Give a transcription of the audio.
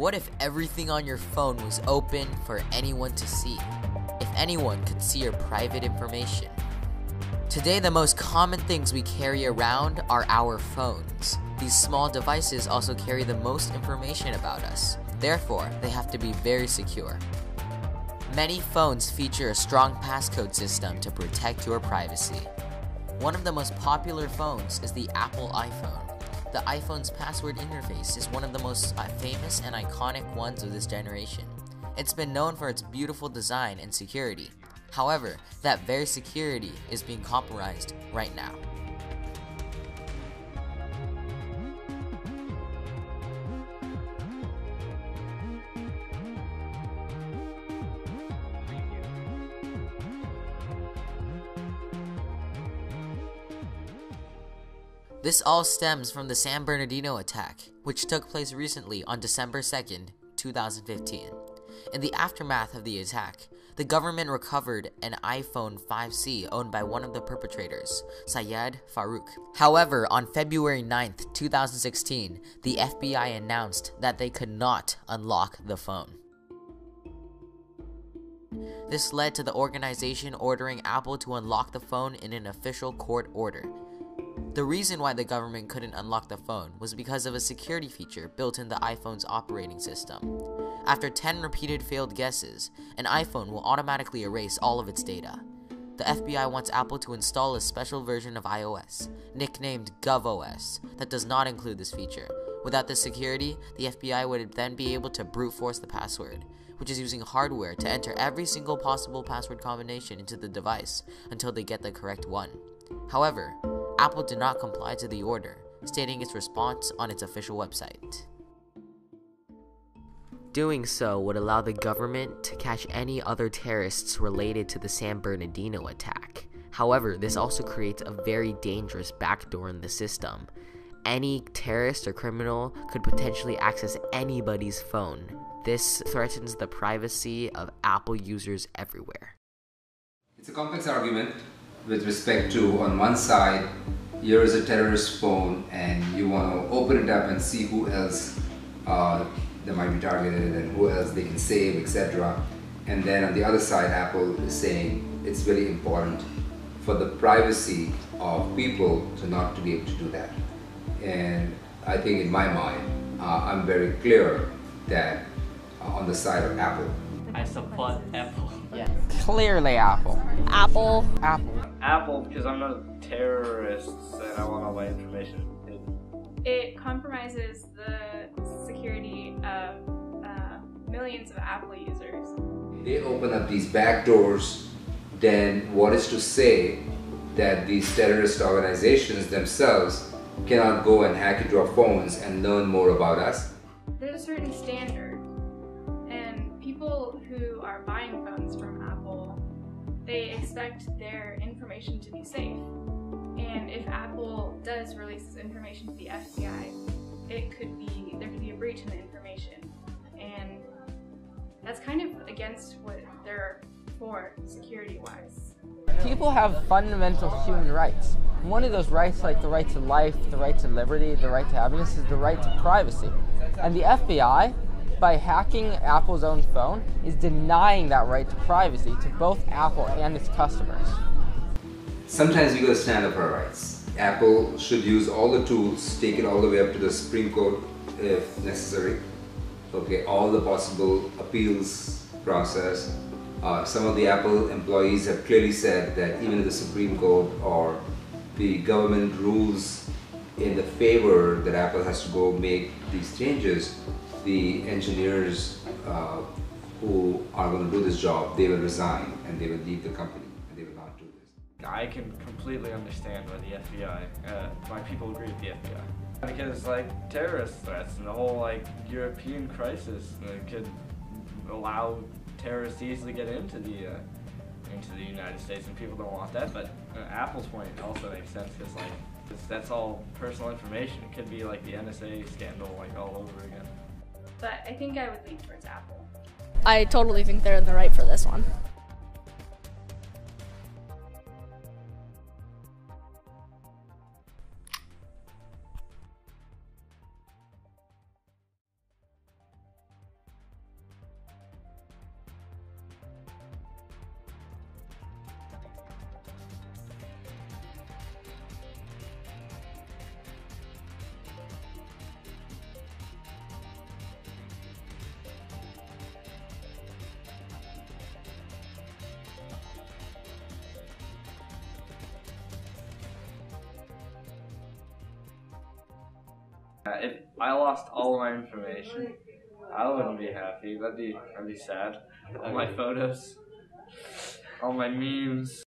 What if everything on your phone was open for anyone to see? If anyone could see your private information? Today, the most common things we carry around are our phones. These small devices also carry the most information about us. Therefore, they have to be very secure. Many phones feature a strong passcode system to protect your privacy. One of the most popular phones is the Apple iPhone. The iPhone's password interface is one of the most famous and iconic ones of this generation. It's been known for its beautiful design and security. However, that very security is being compromised right now. This all stems from the San Bernardino attack, which took place recently on December 2nd, 2015. In the aftermath of the attack, the government recovered an iPhone 5C owned by one of the perpetrators, Syed Farook. However, on February 9th, 2016, the FBI announced that they could not unlock the phone. This led to the organization ordering Apple to unlock the phone in an official court order. The reason why the government couldn't unlock the phone was because of a security feature built in the iPhone's operating system. After 10 repeated failed guesses, an iPhone will automatically erase all of its data. The FBI wants Apple to install a special version of iOS, nicknamed GovOS, that does not include this feature. Without this security, the FBI would then be able to brute force the password, which is using hardware to enter every single possible password combination into the device until they get the correct one. However, Apple did not comply to the order, stating its response on its official website. Doing so would allow the government to catch any other terrorists related to the San Bernardino attack. However, this also creates a very dangerous backdoor in the system. Any terrorist or criminal could potentially access anybody's phone. This threatens the privacy of Apple users everywhere. It's a complex argument with respect to, on one side, here is a terrorist phone and you want to open it up and see who else they might be targeted and who else they can save, etc. And then on the other side, Apple is saying it's very important for the privacy of people to not to be able to do that. And I think in my mind, I'm very clear that on the side of Apple. I support Apple. Yes. Clearly Apple. Apple. Apple. Apple, because I'm not a terrorist and I want all my information hidden. It compromises the security of millions of Apple users. They open up these back doors, then what is to say that these terrorist organizations themselves cannot go and hack into our phones and learn more about us? There's a certain standard, and people who are buying phones from Apple, they expect their information to be safe. And if Apple does release this information to the FBI, there could be a breach in the information. And that's kind of against what they're for security-wise. People have fundamental human rights. One of those rights, like the right to life, the right to liberty, the right to happiness, is the right to privacy. And the FBI, by hacking Apple's own phone, is denying that right to privacy to both Apple and its customers. Sometimes we gotta stand up for our rights. Apple should use all the tools, take it all the way up to the Supreme Court if necessary. Okay, all the possible appeals process. Some of the Apple employees have clearly said that even if the Supreme Court or the government rules in the favor that Apple has to go make these changes, the engineers who are going to do this job, they will resign and they will leave the company and they will not do this. I can completely understand why the FBI, why people agree with the FBI. Because like terrorist threats and the whole like European crisis could allow terrorists to easily get into the United States, and people don't want that. But Apple's point also makes sense because like that's all personal information. It could be like the NSA scandal like all over again. But I think I would lean towards Apple. I totally think they're in the right for this one. If I lost all of my information, I wouldn't be happy. That'd be sad. All my photos, all my memes.